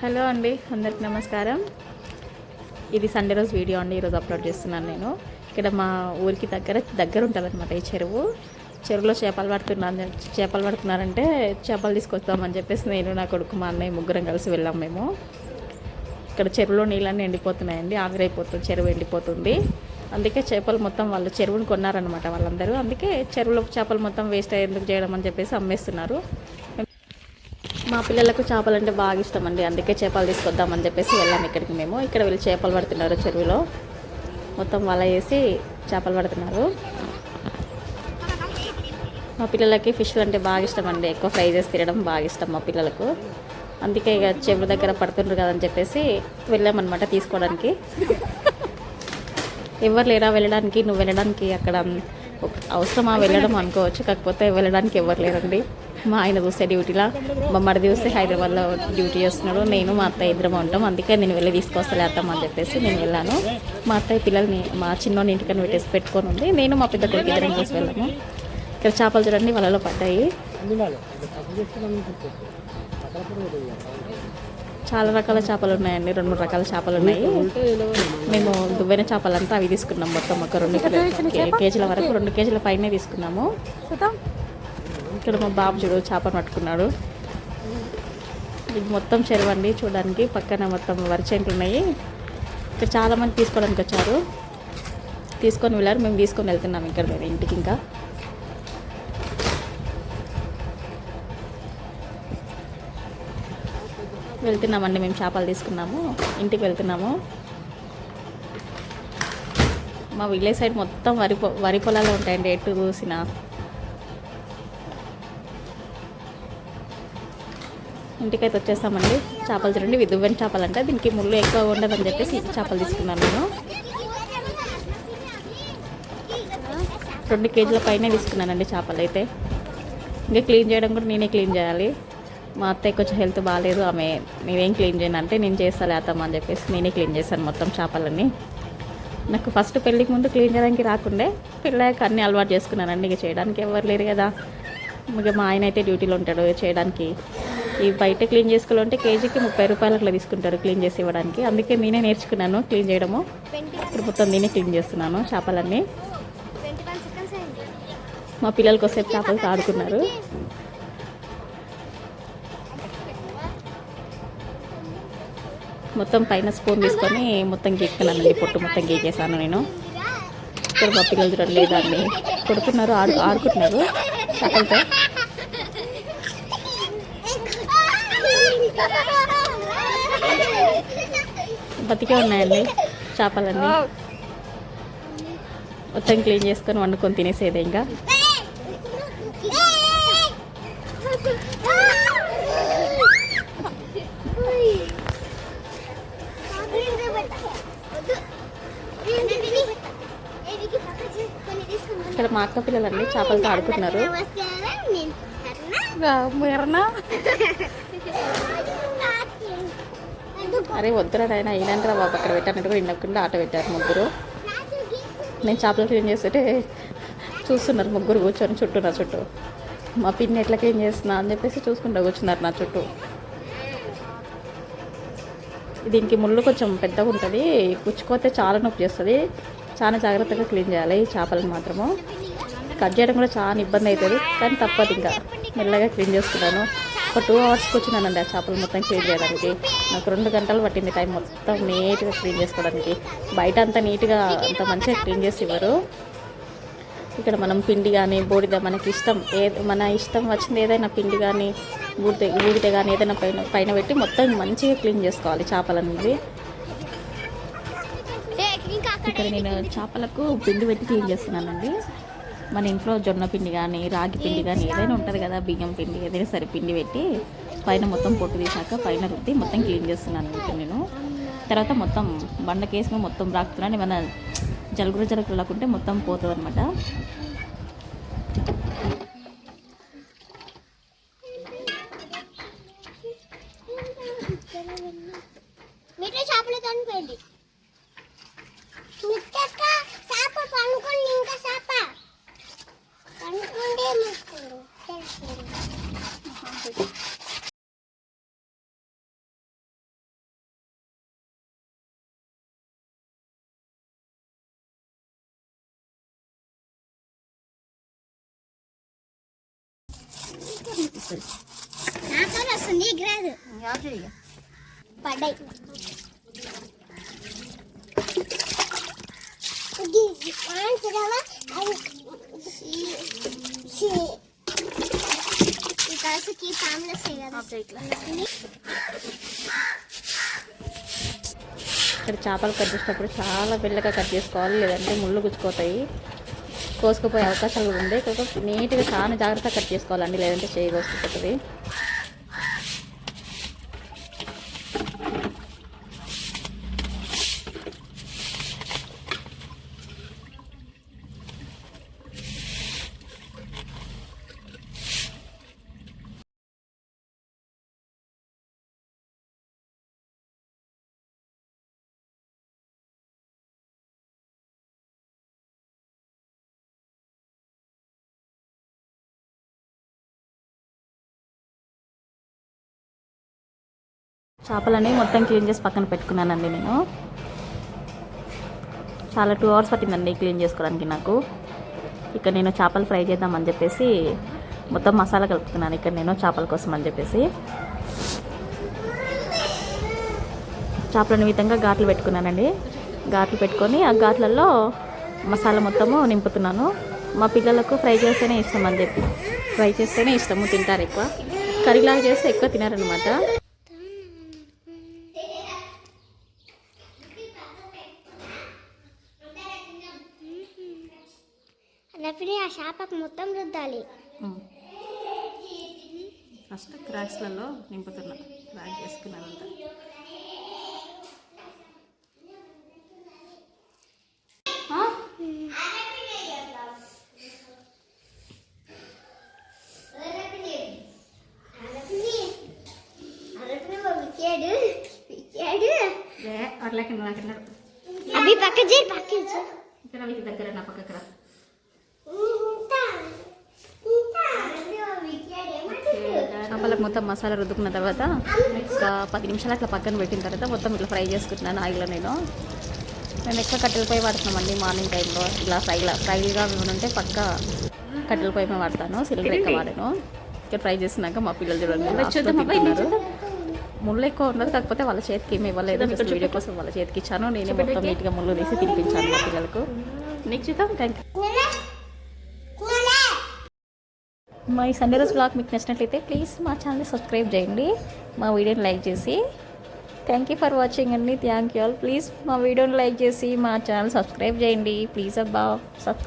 Hello అండి, అందరికి నమస్కారం. ఇది సండే రోజు వీడియో అండి. ఈరోజు అప్లోడ్ చేస్తున్నాను నేను. ఇక్కడ మా ఊరికి దగ్గర ఉంటుందన్నమాట ఈ చెరువులో చేపలు పడుతున్నారంటే చేపలు తీసుకొస్తామని చెప్పేసి నేను, నా కొడుకు, మా అన్నయ్య ముగ్గురం కలిసి వెళ్ళాం మేము. ఇక్కడ చెరువులో నీళ్ళన్నీ ఎండిపోతున్నాయండి, ఆవిరైపోతుంది, చెరువు ఎండిపోతుంది. అందుకే చేపలు మొత్తం వాళ్ళు చెరువుని కొన్నారనమాట వాళ్ళందరూ. అందుకే చెరువులో చేపలు మొత్తం వేస్ట్ ఎందుకు చేయడం అని చెప్పేసి అమ్మేస్తున్నారు. మా పిల్లలకు చేపలు అంటే బాగా ఇష్టం అండి, అందుకే చేపలు తీసుకొద్దామని చెప్పేసి వెళ్ళాము ఇక్కడికి మేము. ఇక్కడ వీళ్ళు చేపలు పడుతున్నారు, చెరువులో మొత్తం వల వేసి చేపలు పడుతున్నారు. మా పిల్లలకి ఫిష్ అంటే బాగా ఇష్టం అండి, ఎక్కువ ఫ్రై చేసి తినడం బాగా ఇష్టం మా పిల్లలకు. అందుకే ఇక చెరువు దగ్గర పడుతుండ్రు కదని చెప్పేసి వెళ్ళామన్నమాట తీసుకోవడానికి. ఎవరు లేరా వెళ్ళడానికి, నువ్వు వెళ్ళడానికి అక్కడ అవసరమా వెళ్ళడం అనుకోవచ్చు, కాకపోతే వెళ్ళడానికి ఎవరు లేరండి. మా ఆయన చూస్తే డ్యూటీలా, మా మరిది చూస్తే హైదరాబాద్లో డ్యూటీ చేస్తున్నాడు, నేను మా అత్తయ్య ఇద్దరం ఉంటాం. అందుకే నేను వెళ్ళి తీసుకొస్తలే అత్తమ్మ అని చెప్పేసి నేను వెళ్ళాను. మా అత్తయ్య పిల్లల్ని మా చిన్నోని ఇంటికని పెట్టుకొని ఉంది, నేను మా పెద్ద కొడుకు ఇద్దరం చూసి వెళ్ళాము. ఇక్కడ చేపలు చూడండి వలలో పడ్డాయి. చాలా రకాల చేపలు ఉన్నాయండి, 2-3 రకాల చేపలు ఉన్నాయి. మేము దువ్వెన చేపలంతా అవి తీసుకున్నాం, మొత్తం ఒక 2 కేజీల వరకు, 2 కేజీల పైనే తీసుకున్నాము. ఇక్కడ మా బాబు చూడు చేపను పట్టుకున్నాడు. ఇది మొత్తం చెరువు అండి చూడడానికి, పక్కన మొత్తం వరి చెట్లు ఉన్నాయి. ఇక్కడ చాలామంది తీసుకోవడానికి వచ్చారు, తీసుకొని వెళ్ళారు. మేము తీసుకొని వెళ్తున్నాం ఇక్కడ మేము ఇంటికి. ఇంకా వెళ్తున్నామండి, మేము చేపలు తీసుకున్నాము, ఇంటికి వెళ్తున్నాము. మా విలేజ్ సైడ్ మొత్తం వరి పొలాలు ఉంటాయండి, ఎటు చూసినా. ఇంటికైతే వచ్చేస్తామండి. చేపలు చూడండి, ఇవి దువ్వెన చేపలు అంటే దీనికి ముళ్ళు ఎక్కువ ఉండదని చెప్పేసి చేపలు తీసుకున్నాను నేను. 2 కేజీల పైనే తీసుకున్నానండి చేపలు అయితే. ఇంకా క్లీన్ చేయడం కూడా నేనే క్లీన్ చేయాలి. మా అత్తయ్య కొంచెం హెల్త్ బాగాలేదు, ఆమె నేనేం క్లీన్ చేయను అంటే నేను చేస్తాలే అత్తమ్మ అని చెప్పేసి నేనే క్లీన్ చేశాను మొత్తం చేపలన్నీ. నాకు ఫస్ట్ పెళ్ళికి ముందు క్లీన్ చేయడానికి రాకుండే, పెళ్ళాక అన్నీ అలవాటు చేసుకున్నానండి. ఇక చేయడానికి ఎవరు లేరు కదా, ఇక మా ఆయన అయితే డ్యూటీలో ఉంటాడు చేయడానికి. ఈ బయట క్లీన్ చేసుకోవాలంటే కేజీకి 30 రూపాయలు అట్లా తీసుకుంటారు క్లీన్ చేసి ఇవ్వడానికి. అందుకే నేనే నేర్చుకున్నాను క్లీన్ చేయడము. ఇప్పుడు మొత్తం నేనే క్లీన్ చేస్తున్నాను చేపలన్నీ. మా పిల్లలకి వస్తే చేపలతో ఆడుకున్నారు. మొత్తం పైన స్పూన్ తీసుకొని మొత్తం గీక్కున్నానండి, పొట్టు మొత్తం గీకేసాను నేను. ఇక్కడ మా పిల్లలు చూడండి దాన్ని కొడుకున్నారు, ఆడుకుంటున్నారు చేపలతో. బతికే ఉన్నాయండి చేపలన్నీ. మొత్తం క్లీన్ చేసుకొని వండుకొని తినేసేదే ఇంకా. ఇక్కడ మా అక్క పిల్లలండి చేపలతో ఆడుకుంటున్నారు. అరే వద్దురా ఆయన అయినంటారా బాబు, అక్కడ పెట్టానంటే కూడా ఇన్నకుండా ఆట పెట్టారు ముగ్గురు. నేను చేపలు క్లీన్ చేస్తుంటే చూస్తున్నారు ముగ్గురు కూర్చొని చుట్టూ, నా చుట్టూ. మా పిన్ని ఎట్లా క్లీన్ చేస్తున్నా అని చెప్పేసి చూసుకుంటూ కూర్చున్నారు నా చుట్టూ. దీనికి ముళ్ళు కొంచెం పెద్దగా ఉంటుంది, పుచ్చుకోతే చాలా నొప్పి చేస్తుంది. చాలా జాగ్రత్తగా క్లీన్ చేయాలి ఈ చేపలను మాత్రము. కట్ చేయడం కూడా చాలా ఇబ్బంది అవుతుంది, కానీ తప్పదు, ఇంకా మెల్లగా క్లీన్ చేసుకున్నాను. ఒక 2 అవర్స్కి వచ్చినానండి ఆ చేపలు మొత్తం క్లీన్ చేయడానికి. నాకు 2 గంటలు పట్టింది టైం మొత్తం నీట్గా క్లీన్ చేసుకోవడానికి. బయట అంత నీట్గా అంత మంచిగా క్లీన్ చేసి ఇవ్వరు. ఇక్కడ మనం పిండి కానీ బూడిద మనకి మన ఇష్టం వచ్చింది ఏదైనా పిండి కానీ బూడిద కానీ ఏదైనా పైన పెట్టి మొత్తం మంచిగా క్లీన్ చేసుకోవాలి చేపలనేది. ఇక్కడ నేను చేపలకు పిండి పెట్టి క్లీన్ చేస్తున్నానండి. మన ఇంట్లో జొన్న పిండి కానీ రాగి పిండి కానీ ఏదైనా ఉంటుంది కదా, బియ్యం పిండి ఏదైనా సరే పిండి పెట్టి పైన మొత్తం పొట్టు తీసాక పైన రుద్ది మొత్తం క్లీన్ చేస్తున్నాను ఇప్పుడు నేను. తర్వాత మొత్తం బండకేసుకుని మొత్తం రాకుతున్నాను, ఏమైనా జలుగురు లేకుంటే మొత్తం పోతుంది అనమాట. వస్తుంది గ్రాదు పడ్డాయి ఈ ఫ్యామిలీ కదా ఇక్కడ చేపలు కట్ చేసేటప్పుడు చాలా బిల్లగా కట్ చేసుకోవాలి, లేదంటే ముళ్ళు గుచ్చుకోతాయి, కోసుకుపోయే అవకాశాలు కూడా ఉంది. కాకపోతే నీట్గా చాలా జాగ్రత్తగా కట్ చేసుకోవాలండి, లేదంటే చేయి కోసుకుపోతుంది. చేపలని మొత్తం క్లీన్ చేసి పక్కన పెట్టుకున్నానండి. నేను చాలా 2 hours పట్టిందండి క్లీన్ చేసుకోవడానికి నాకు. ఇక్కడ నేను చేపలు ఫ్రై చేద్దామని చెప్పేసి మొత్తం మసాలా కలుపుతున్నాను ఇక్కడ నేను చేపల కోసం అని చెప్పేసి. చేపలను విధంగా ఘాట్లు పెట్టుకున్నానండి. ఘాట్లు పెట్టుకొని ఆ ఘాట్లలో మసాలా మొత్తము నింపుతున్నాను. మా పిల్లలకు ఫ్రై చేస్తేనే ఇష్టం అని చెప్పి, ఫ్రై చేస్తేనే ఇష్టము, తింటారు ఎక్కువ. కర్రీలాగా చేస్తే ఎక్కువ తినారనమాట. అప్పుడు ఆ చేపకు మొత్తం రుద్దాలి. First క్రాక్స్లలో నింపుతున్నా, crack చేసుకున్నానంట. అవి పక్క ఇక్కడ దగ్గర నా పక్క చేపలకు మొత్తం మసాలా రుద్దుకున్న తర్వాత ఒక 10 నిమిషాలు అట్లా పక్కన పెట్టిన తర్వాత మొత్తం ఇట్లా ఫ్రై చేసుకుంటున్నాను ఆయిల్లో. నేను ఎక్కువ కట్టెల పొయ్యి వాడుతున్నామండి మార్నింగ్ టైంలో. ఇలా ఫ్రైగా ఉంటే పక్క కట్టెల పొయ్యి మీద వాడతాను, సిలిండర్ ఎక్కువ వాడాను. ఇక్కడ ఫ్రై చేసినాక మా పిల్లలు చూడండి ముళ్ళు ఎక్కువ ఉండదు, కాకపోతే వాళ్ళ చేతికి ఏమి ఇవ్వలేదు. వీడియో కోసం వాళ్ళ చేతికి ఇచ్చాను. నేనే మొత్తం నీట్గా ముళ్ళు తీసి తినిపించాను మా పిల్లలకు. నెక్స్ట్ చూద్దాం. Thank you. మా ఈ సండే రోజు బ్లాగ్ మీకు నచ్చినట్లయితే ప్లీజ్ మా ఛానల్ని సబ్స్క్రైబ్ చేయండి, మా వీడియోని లైక్ చేసి. థ్యాంక్ యూ ఫర్ వాచింగ్ అండి. Thank you all. ప్లీజ్ మా వీడియోని లైక్ చేసి మా ఛానల్ సబ్స్క్రైబ్ చేయండి ప్లీజ్. అబ్బా సబ్స్క్రైబ్.